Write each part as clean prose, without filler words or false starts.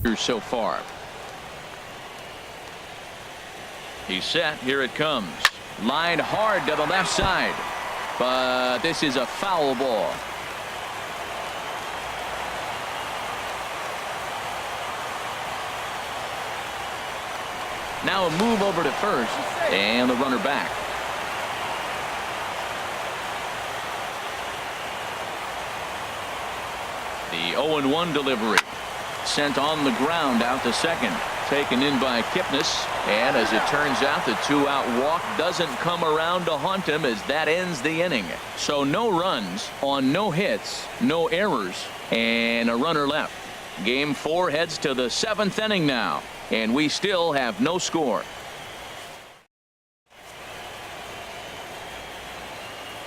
So far. He's set. Here it comes. Lined hard to the left side. But this is a foul ball. Now a move over to first. And the runner back. The 0-1 delivery. Sent on the ground out to second. Taken in by Kipnis. And as it turns out, the two-out walk doesn't come around to haunt him as that ends the inning. So no runs on no hits, no errors, and a runner left. Game 4 heads to the 7th inning now, and we still have no score.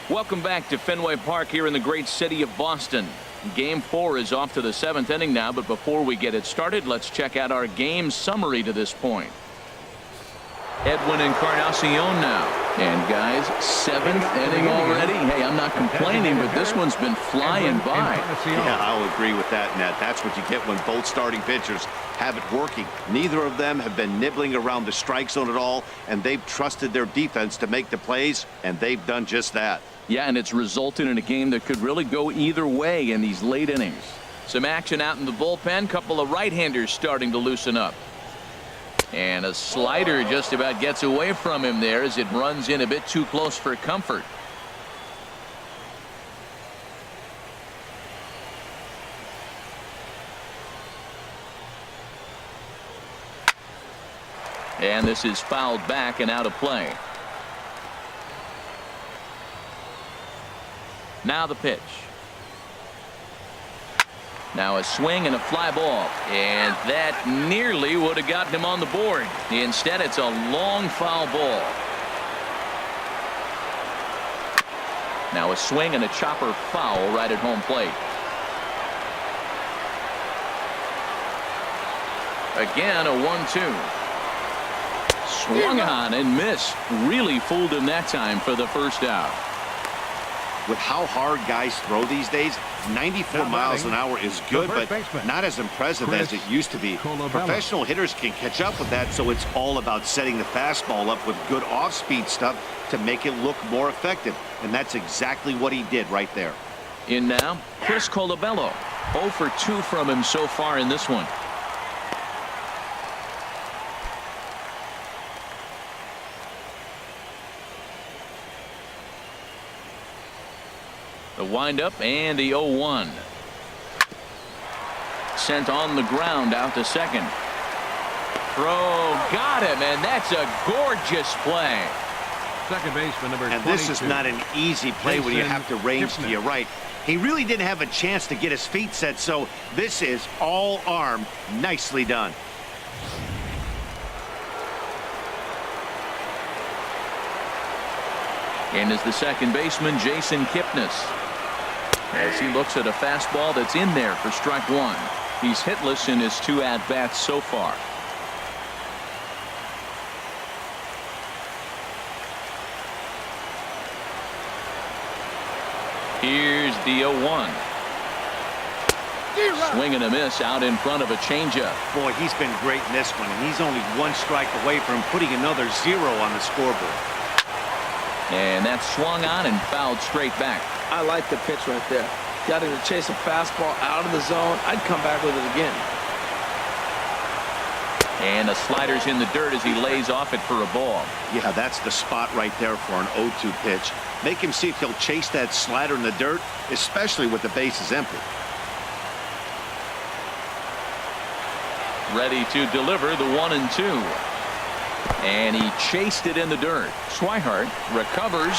Welcome back to Fenway Park here in the great city of Boston. Game 4 is off to the 7th inning now, but before we get it started, let's check out our game summary to this point. Edwin Encarnacion now. And guys, 7th inning already. Hey, I'm not complaining, but this one's been flying by. Yeah, I'll agree with that, Nat. That's what you get when both starting pitchers have it working. Neither of them have been nibbling around the strike zone at all, and they've trusted their defense to make the plays, and they've done just that. Yeah, and it's resulted in a game that could really go either way in these late innings. Some action out in the bullpen. Couple of right-handers starting to loosen up. And a slider just about gets away from him there as it runs in a bit too close for comfort. And this is fouled back and out of play. Now the pitch. Now a swing and a fly ball. And that nearly would have gotten him on the board. Instead, it's a long foul ball. Now a swing and a chopper foul right at home plate. Again, a 1-2. Swung on and missed. Really fooled him that time for the first out. With how hard guys throw these days, 94 miles an hour is good, but not as impressive as it used to be. Professional hitters can catch up with that, so it's all about setting the fastball up with good off-speed stuff to make it look more effective, and that's exactly what he did right there. In now, Chris Colabello. 0 for 2 from him so far in this one. The windup and the 0-1. Sent on the ground out to second. Throw got him, and that's a gorgeous play. Second baseman number 22. And this is not an easy play when you have to range to your right. He really didn't have a chance to get his feet set, so this is all arm. Nicely done. And is the second baseman Jason Kipnis. As he looks at a fastball that's in there for strike one. He's hitless in his 2 at-bats so far. Here's the 0-1. Swing and a miss out in front of a changeup. Boy, he's been great in this one, and he's only 1 strike away from putting another 0 on the scoreboard. And that's swung on and fouled straight back. I like the pitch right there. Got him to chase a fastball out of the zone. I'd come back with it again. And the slider's in the dirt as he lays off it for a ball. Yeah, that's the spot right there for an 0-2 pitch. Make him see if he'll chase that slider in the dirt, especially with the bases empty. Ready to deliver the 1-2. And he chased it in the dirt. Swihart recovers,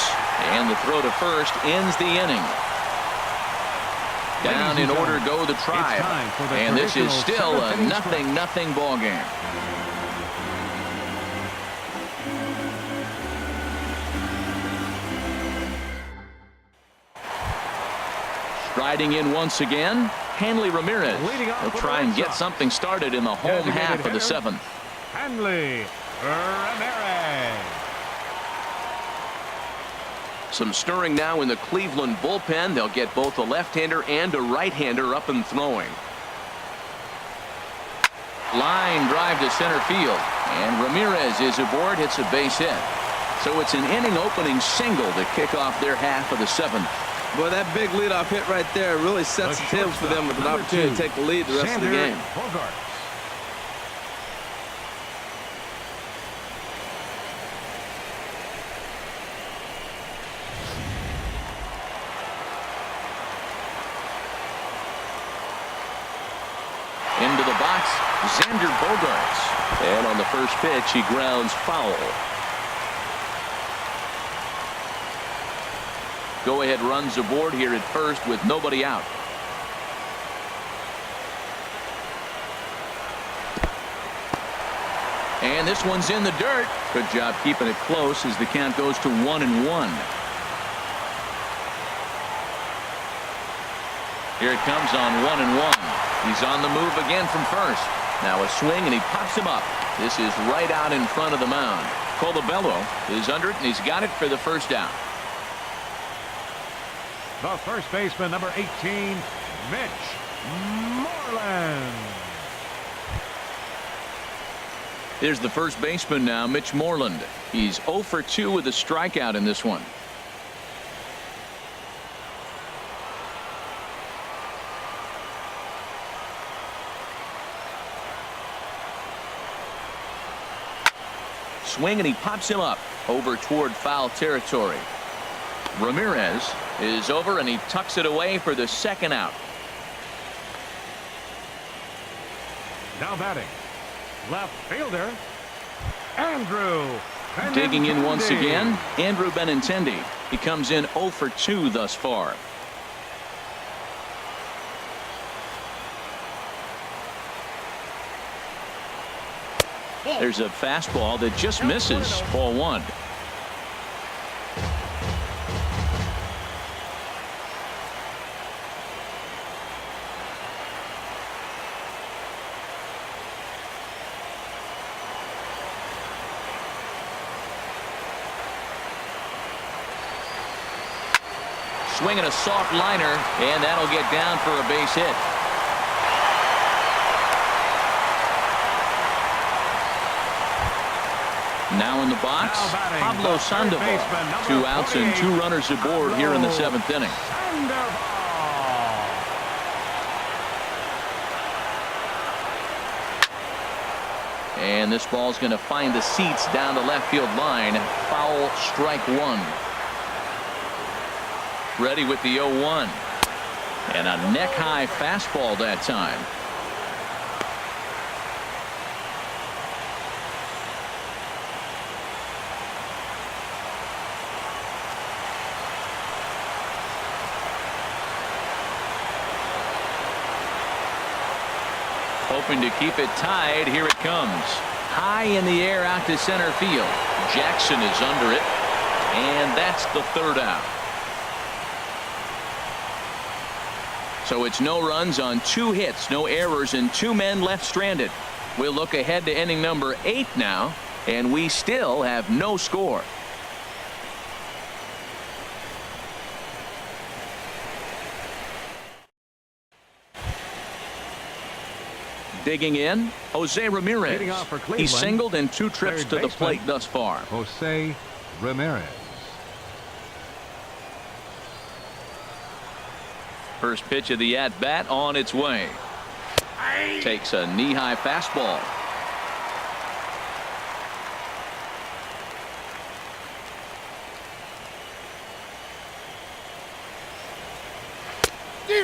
and the throw to first ends the inning. Down in order go the Tribe, and this is still a 0-0 ball game. Striding in once again, Hanley Ramirez. He'll try and get something started in the home half of the 7th. Hanley Ramirez. Some stirring now in the Cleveland bullpen. They'll get both a left-hander and a right-hander up and throwing. Line drive to center field. And Ramirez is aboard, hits a base hit. So it's an inning opening single to kick off their half of the seventh. Boy, that big leadoff hit right there really sets the table for them with an opportunity to take the lead the rest of the game. Into the box, Xander Bogaerts. And on the first pitch, he grounds foul. Go-ahead runs aboard here at first with nobody out. And this one's in the dirt. Good job keeping it close as the count goes to 1-1. Here it comes on 1-1. He's on the move again from first. Now a swing and he pops him up. This is right out in front of the mound. Colabello is under it and he's got it for the first down. The first baseman, number 18, Mitch Moreland. Here's the first baseman now, Mitch Moreland. He's 0 for 2 with a strikeout in this one. Swing and he pops him up over toward foul territory. Ramirez is over and he tucks it away for the second out. Now batting, left fielder Andrew Benintendi. Digging in once again, Andrew Benintendi. He comes in 0 for 2 thus far. There's a fastball that just misses. Ball 1. Swinging a soft liner, and that'll get down for a base hit. Now in the box, Pablo Sandoval. 2 outs and 2 runners aboard here in the 7th inning. And this ball's going to find the seats down the left field line. Foul, strike 1. Ready with the 0-1. And a neck-high fastball that time. Hoping to keep it tied. Here it comes. High in the air out to center field. Jackson is under it. And that's the 3rd out. So it's no runs on 2 hits, no errors, and 2 men left stranded. We'll look ahead to inning number 8 now, and we still have no score. Digging in, Jose Ramirez. He's singled in 2 trips to the plate thus far. Jose Ramirez. First pitch of the at-bat on its way. Takes a knee-high fastball.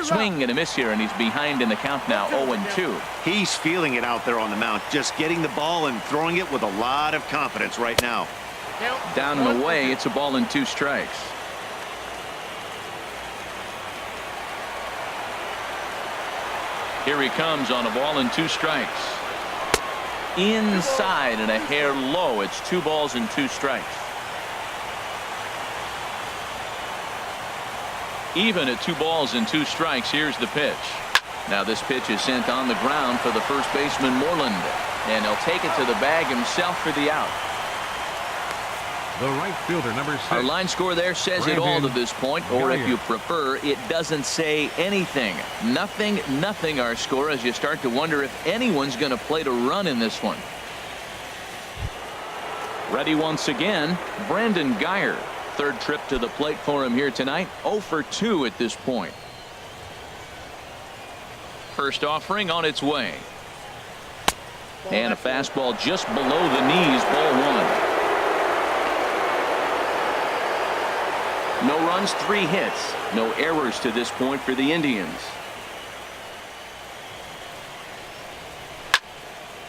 Swing and a miss here, and he's behind in the count now, 0-2. He's feeling it out there on the mound, just getting the ball and throwing it with a lot of confidence right now. Down and away, it's a ball and 2 strikes. Here he comes on a ball and 2 strikes. Inside and a hair low. It's 2 balls and 2 strikes. Even at 2 balls and 2 strikes. Here's the pitch. Now this pitch is sent on the ground for the first baseman Moreland, and he'll take it to the bag himself for the out. The right fielder, number 6. Our line score there says it all to this point, or if you prefer, it doesn't say anything. Nothing our score, as you start to wonder if anyone's going to play to run in this one. Ready once again, Brandon Guyer. Third trip to the plate for him here tonight. 0 for 2 at this point. First offering on its way. And a fastball just below the knees, ball 1. No runs, 3 hits. No errors to this point for the Indians.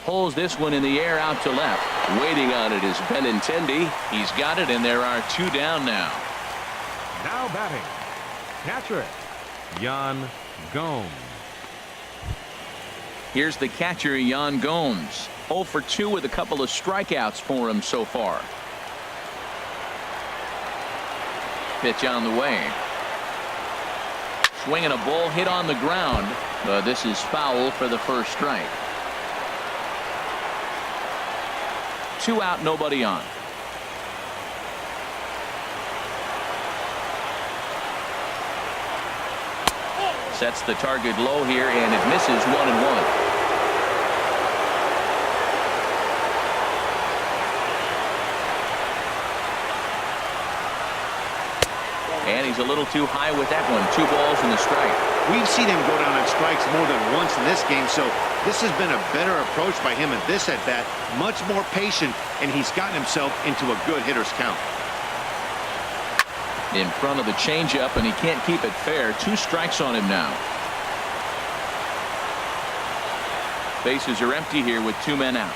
Pulls this one in the air out to left. Waiting on it is Benintendi. He's got it, and there are 2 down now. Now batting, catcher, Yan Gomes. Here's the catcher, Yan Gomes. 0 for 2 with a couple of strikeouts for him so far. Pitch on the way. Swinging a ball hit on the ground, but this is foul for the first strike. 2 out, nobody on. Sets the target low here, and it misses 1-1. And he's a little too high with that one. 2 balls and a strike. We've seen him go down on strikes more than once in this game, so this has been a better approach by him at this at-bat. Much more patient, and he's gotten himself into a good hitter's count. In front of the changeup, and he can't keep it fair. 2 strikes on him now. Bases are empty here with 2 men out.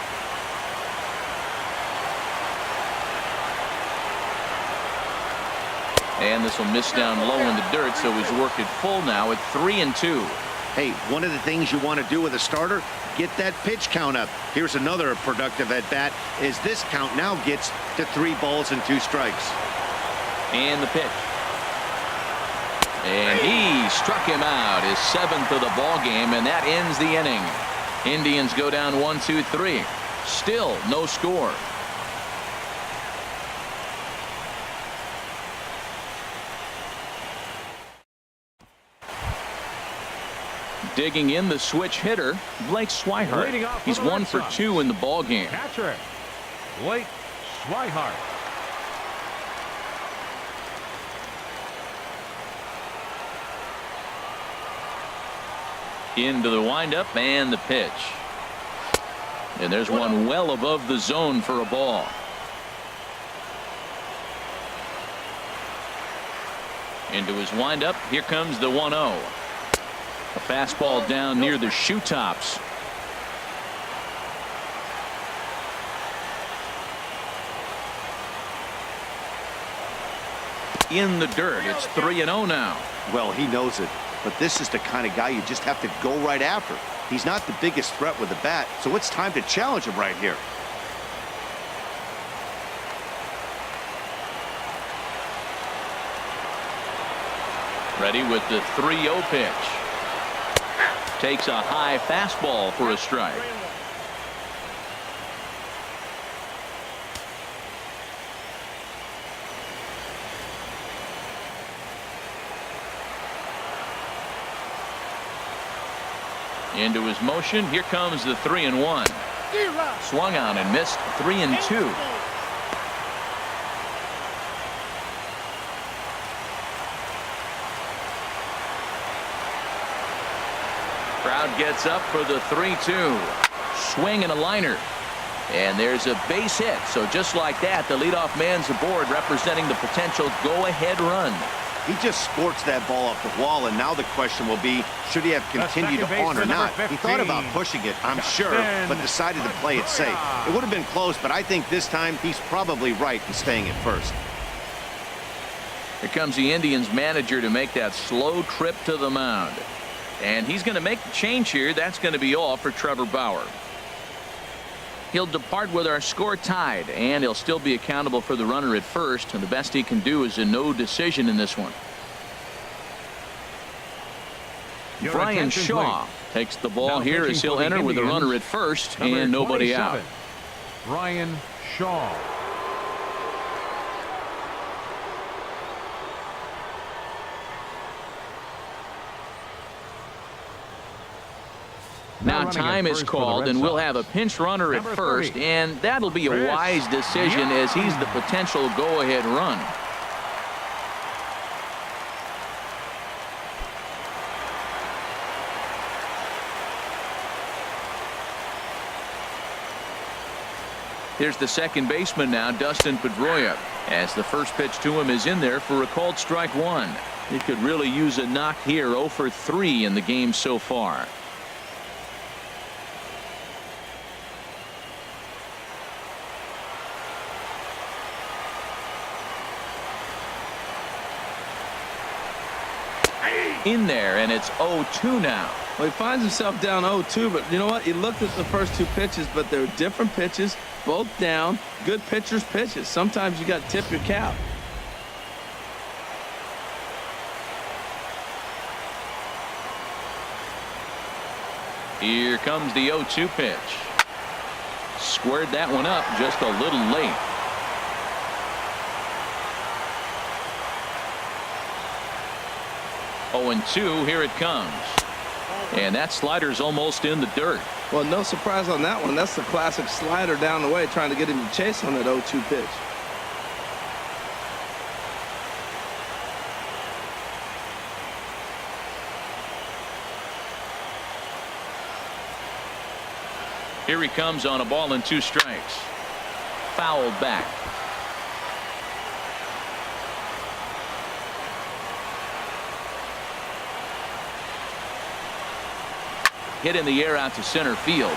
And this will miss down low in the dirt, so he's worked it full now at 3-2. Hey, one of the things you want to do with a starter, get that pitch count up. Here's another productive at-bat, as this count now gets to 3 balls and 2 strikes. And the pitch. And he struck him out, his 7th of the ball game, and that ends the inning. Indians go down 1-2-3. Still no score. Digging in, the switch hitter, Blake Swihart. He's 1 for 2 in the ball game. Catcher, Blake Swihart. Into the windup and the pitch. And there's one well above the zone for a ball. Into his windup. Here comes the 1-0. A fastball down near the shoe tops. In the dirt. It's 3-0 now. Well, he knows it, but this is the kind of guy you just have to go right after. He's not the biggest threat with the bat, so it's time to challenge him right here. Ready with the 3-0 pitch. Takes a high fastball for a strike. Into his motion. Here comes the 3-1. Swung on and missed. 3-2. Crowd gets up for the 3-2. Swing and a liner. And there's a base hit. So just like that, the leadoff man's aboard, representing the potential go-ahead run. He just scorched that ball off the wall, and now the question will be, should he have continued on or not? He thought about pushing it, I'm sure, but decided to play it safe. It would have been close, but I think this time he's probably right in staying at first. Here comes the Indians manager to make that slow trip to the mound. And he's going to make the change here. That's going to be all for Trevor Bauer. He'll depart with our score tied, and he'll still be accountable for the runner at first. And the best he can do is a no decision in this one. Brian Shaw takes the ball here as he'll enter with a runner at first and nobody out. Brian Shaw. Now time is called, and we'll have a pinch runner at first, and that'll be a wise decision as he's the potential go-ahead run. Here's the second baseman now, Dustin Pedroia, as the first pitch to him is in there for a called strike one. He could really use a knock here. 0 for 3 in the game so far. In there, and it's 0-2 now. Well, he finds himself down 0-2, but you know what? He looked at the first two pitches, but they're different pitches, both down. Good pitchers' pitches. Sometimes you got to tip your cap. Here comes the 0-2 pitch. Squared that one up just a little late. Oh, and 2, here it comes. And that slider's almost in the dirt. Well, no surprise on that one. That's the classic slider down the way, trying to get him to chase on that 0-2 pitch. Here he comes on a ball and 2 strikes. Fouled back. Hit in the air out to center field.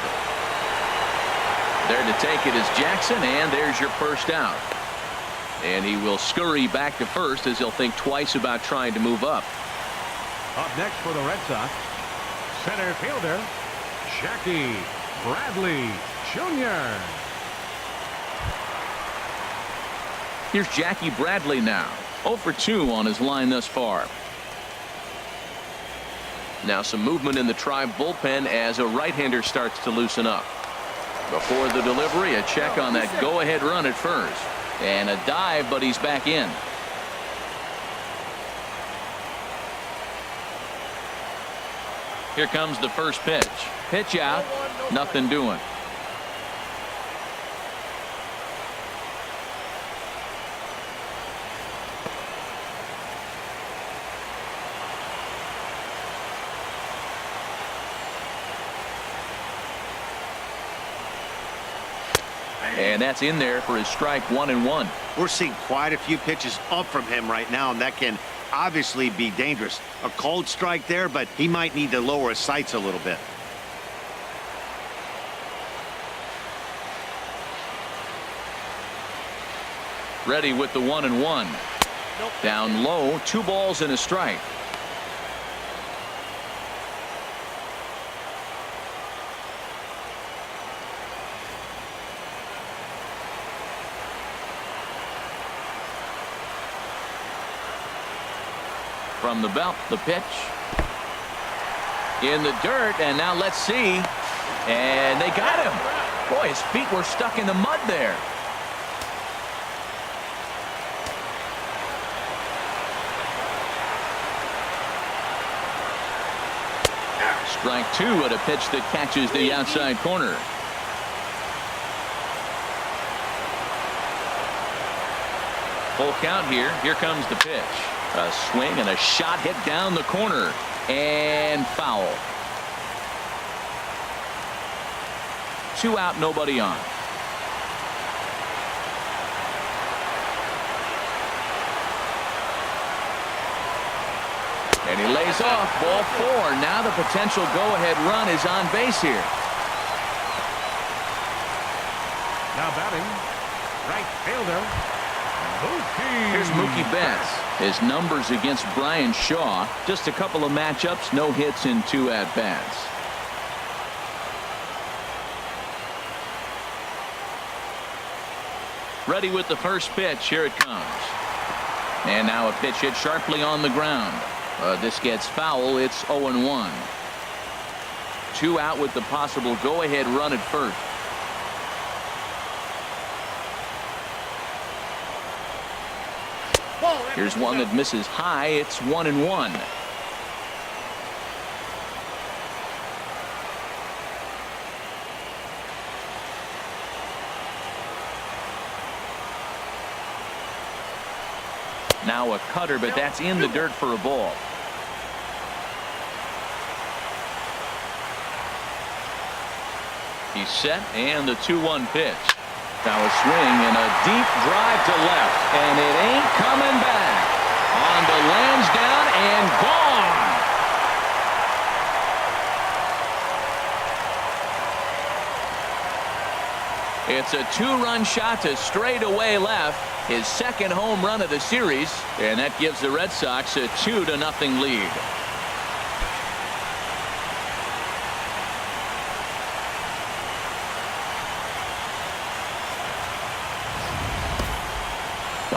There to take it is Jackson, and there's your first out. And he will scurry back to first as he'll think twice about trying to move up. Up next for the Red Sox, center fielder Jackie Bradley Jr. Here's Jackie Bradley now. 0 for 2 on his line thus far. Now some movement in the Tribe bullpen as a right-hander starts to loosen up. Before the delivery, a check on that go-ahead run at first. And a dive, but he's back in. Here comes the first pitch. Pitch out. Nothing doing. And that's in there for his strike 1-1. We're seeing quite a few pitches up from him right now, and that can obviously be dangerous. A cold strike there, but he might need to lower his sights a little bit. Ready with the 1-1. Down low, 2 balls and a strike. From the belt, the pitch. In the dirt, and now let's see. And they got him. Boy, his feet were stuck in the mud there. Strike 2 at a pitch that catches the outside corner. Full count here. Here comes the pitch. A swing and a shot hit down the corner. And foul. 2 out, nobody on. And he lays off. Ball 4. Now the potential go-ahead run is on base here. Now batting, right fielder Mookie. Here's Mookie Betts. His numbers against Brian Shaw. Just a couple of matchups, no hits in 2 at-bats. Ready with the first pitch. Here it comes. And now a pitch hit sharply on the ground. This gets foul. It's 0-1. 2 out with the possible go-ahead run at first. Here's one that misses high. It's 1-1. Now a cutter, but that's in the dirt for a ball. He's set, and the 2-1 pitch. Now a swing and a deep drive to left, and it ain't coming back. On to Lansdowne and gone. It's a 2-run shot to straightaway left, his second home run of the series, and that gives the Red Sox a 2-0 lead.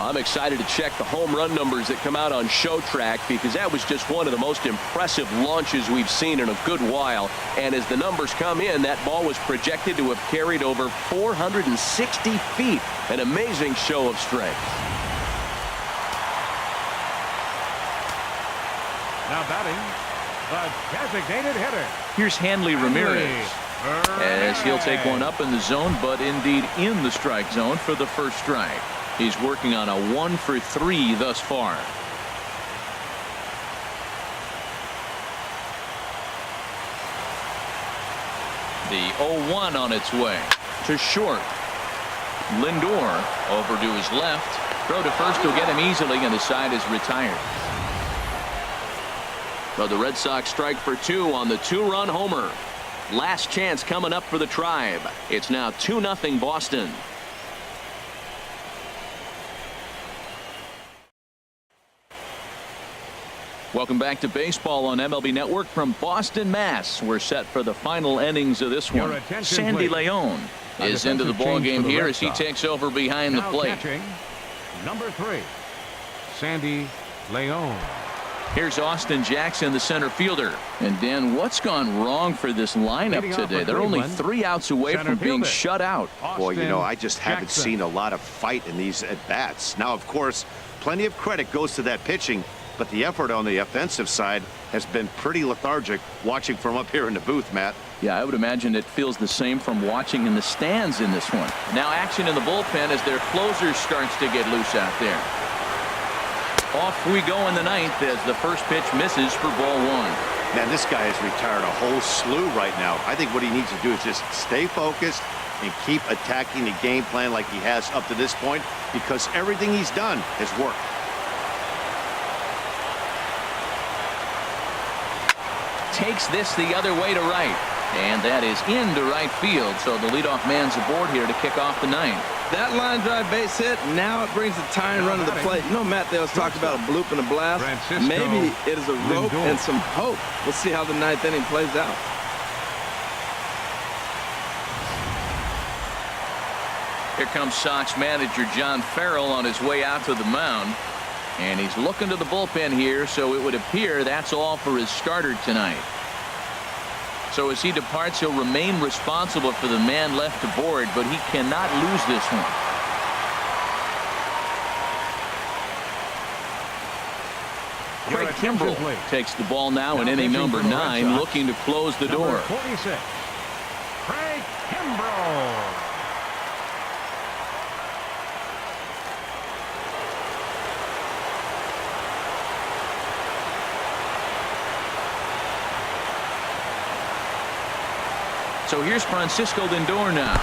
I'm excited to check the home run numbers that come out on Showtrack, because that was just one of the most impressive launches we've seen in a good while. And as the numbers come in, that ball was projected to have carried over 460 feet. An amazing show of strength. Now batting, the designated hitter. Here's Hanley Ramirez, as he'll take one up in the zone, but indeed in the strike zone for the first strike. He's working on a 1-for-3 thus far. The 0-1 on its way to short. Lindor over to his left. Throw to first will get him easily, and the side is retired. So the Red Sox strike for 2 on the 2-run homer. Last chance coming up for the Tribe. It's now 2-0 Boston. Welcome back to baseball on MLB Network from Boston, Mass. We're set for the final innings of this one. Sandy Leon is into the ball game here as he takes over behind the plate. Catching, number 3, Sandy Leon. Here's Austin Jackson, the center fielder. And Dan, what's gone wrong for this lineup today? They're only 3 outs away from being shut out. Boy, you know, I just haven't seen a lot of fight in these at-bats. Now, of course, plenty of credit goes to that pitching, but the effort on the offensive side has been pretty lethargic watching from up here in the booth, Matt. Yeah, I would imagine it feels the same from watching in the stands in this one. Now action in the bullpen as their closer starts to get loose out there. Off we go in the 9th as the first pitch misses for ball 1. Man, this guy has retired a whole slew right now. I think what he needs to do is just stay focused and keep attacking the game plan like he has up to this point, because everything he's done has worked. Takes this the other way to right, and that is into right field. So the leadoff man's aboard here to kick off the 9th. That line drive base hit, now it brings the tying run to the plate. You know, Matt, they was talking about a bloop and a blast. Maybe it is a rope and some hope. We'll see how the 9th inning plays out. Here comes Sox manager John Farrell on his way out to the mound. And he's looking to the bullpen here, so it would appear that's all for his starter tonight. So as he departs, he'll remain responsible for the man left aboard, but he cannot lose this one. Craig Kimbrell takes the ball now in inning number 9, looking to close the door. 46, Craig Kimbrell. So here's Francisco Lindor now.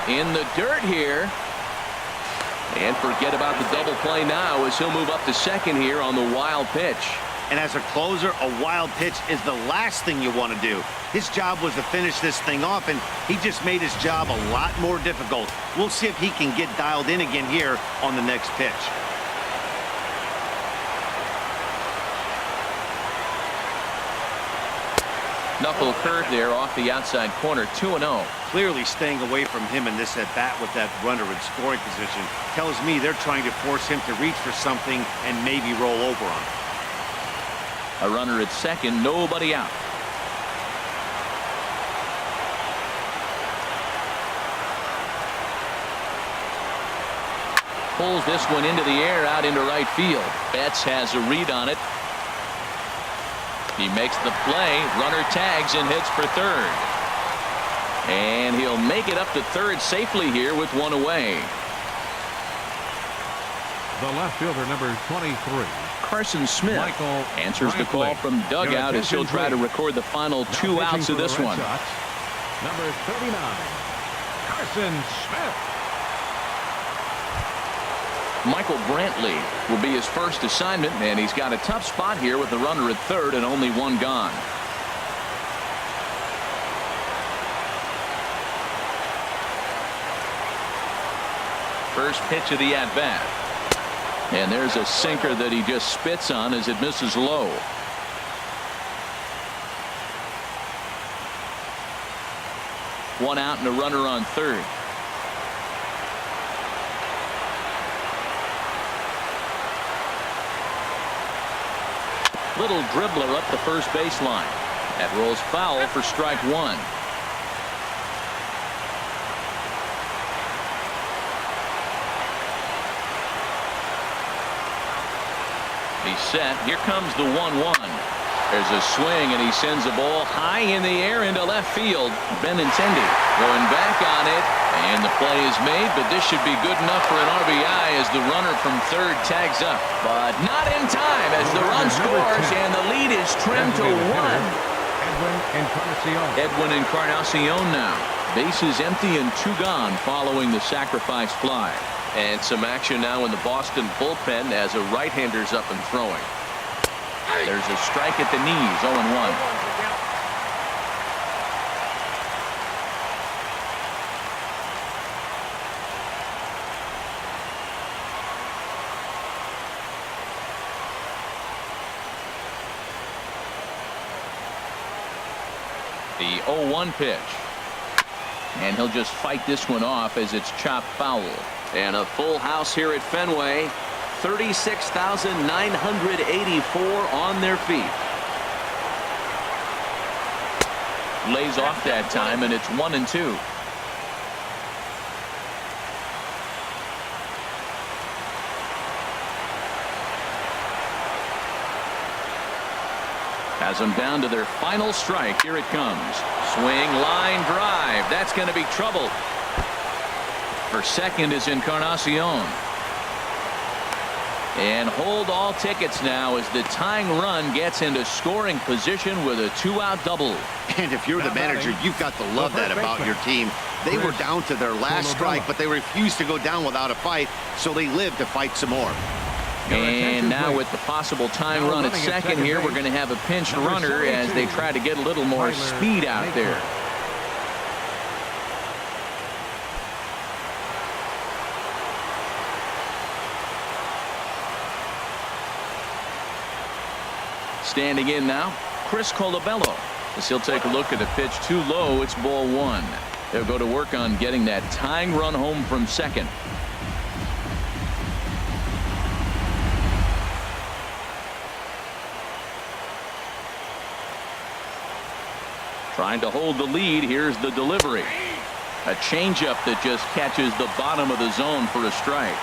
In the dirt here. And forget about the double play now as he'll move up to second here on the wild pitch. And as a closer, a wild pitch is the last thing you want to do. His job was to finish this thing off, and he just made his job a lot more difficult. We'll see if he can get dialed in again here on the next pitch. Knuckle curve there off the outside corner, 2-0. Clearly staying away from him in this at-bat with that runner in scoring position tells me they're trying to force him to reach for something and maybe roll over on him. A runner at second, nobody out. Pulls this one into the air out into right field. Betts has a read on it. He makes the play, runner tags and hits for third. And he'll make it up to third safely here with one away. The left fielder, number 23. Carson Smith answers the call from dugout as he'll try to record the final 2 outs of this one. Number 39, Carson Smith. Michael Brantley will be his first assignment, and he's got a tough spot here with the runner at third and only 1 gone. First pitch of the at-bat. And there's a sinker that he just spits on as it misses low. One out and a runner on third. Little dribbler up the first baseline. That rolls foul for strike 1. He's set. Here comes the 1-1. There's a swing, and he sends the ball high in the air into left field. Benintendi going back on it, and the play is made, but this should be good enough for an RBI as the runner from third tags up. But not in time as the run scores, and the lead is trimmed to 1. Edwin Encarnacion now. Bases empty and 2 gone following the sacrifice fly. And some action now in the Boston bullpen as a right-hander's up and throwing. There's a strike at the knees, 0-1. The 0-1 pitch. And he'll just fight this one off as it's chopped foul. And a full house here at Fenway. 36,984 on their feet. Lays off that time, and it's 1-2. Has them down to their final strike. Here it comes. Swing, line, drive. That's going to be trouble. For second is Encarnacion. And hold all tickets now as the tying run gets into scoring position with a 2-out double. And if you're the manager, you've got to love that about your team. They were down to their last strike, but they refused to go down without a fight, so they lived to fight some more. And now with the possible tying run at second here, we're going to have a pinch runner as they try to get a little more speed out there. Standing in now, Chris Colabello, as he'll take a look at a pitch too low. It's ball 1. They'll go to work on getting that tying run home from second. Trying to hold the lead. Here's the delivery. A changeup that just catches the bottom of the zone for a strike.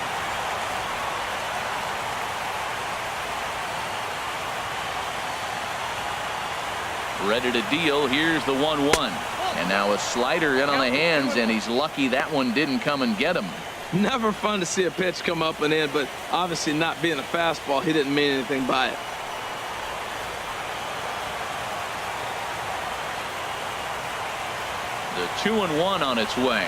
Ready to deal. Here's the 1-1. And now a slider in on the hands, and he's lucky that one didn't come and get him. Never fun to see a pitch come up and in, but obviously not being a fastball, he didn't mean anything by it. The 2-1 on its way.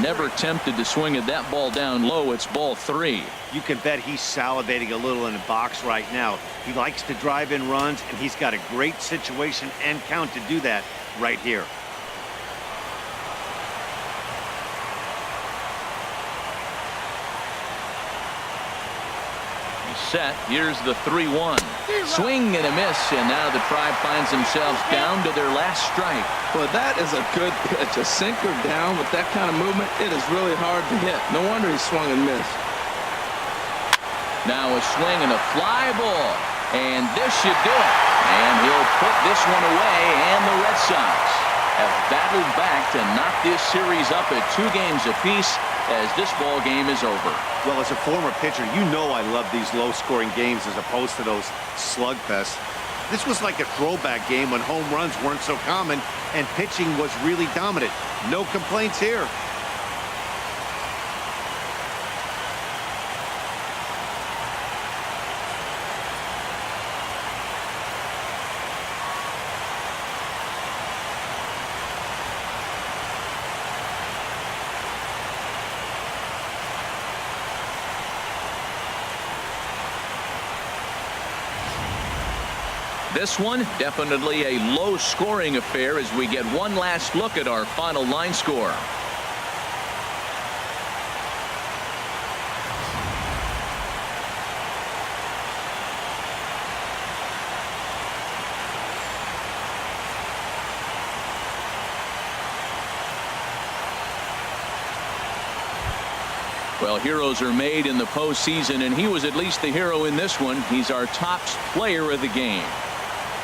Never tempted to swing at that ball down low. It's ball 3. You can bet he's salivating a little in the box right now. He likes to drive in runs, and he's got a great situation and count to do that right here. Set. Here's the 3-1. Swing and a miss, and now the Tribe finds themselves down to their last strike. Well, that is a good pitch. A sinker down with that kind of movement, it is really hard to hit. No wonder he swung and missed. Now a swing and a fly ball, and this should do it. And he'll put this one away, and the Red Sox have battled back to knock this series up at 2 games apiece as this ball game is over. Well, as a former pitcher, you know I love these low-scoring games as opposed to those slugfests. This was like a throwback game when home runs weren't so common and pitching was really dominant. No complaints here. This one definitely a low-scoring affair as we get one last look at our final line score. Well, heroes are made in the postseason, and he was at least the hero in this one. He's our top player of the game.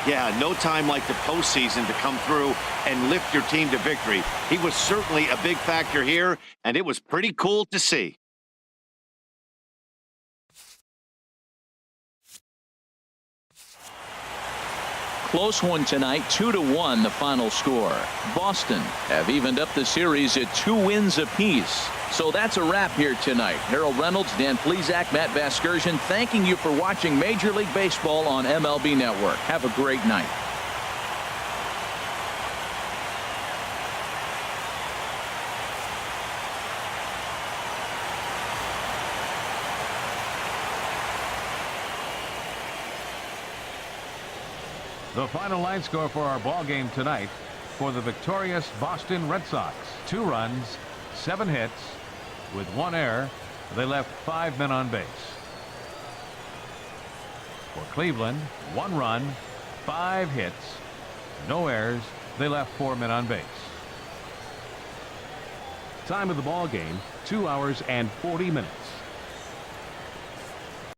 Yeah, no time like the postseason to come through and lift your team to victory. He was certainly a big factor here, and it was pretty cool to see. Close one tonight, 2-1 the final score. Boston have evened up the series at 2 wins apiece. So that's a wrap here tonight. Harold Reynolds, Dan Plesac, Matt Vasgersian, thanking you for watching Major League Baseball on MLB Network. Have a great night. The final line score for our ball game tonight for the victorious Boston Red Sox: 2 runs, 7 hits. With 1 error, they left 5 men on base. For Cleveland, 1 run, 5 hits, no errors. They left 4 men on base. Time of the ball game, 2 hours and 40 minutes.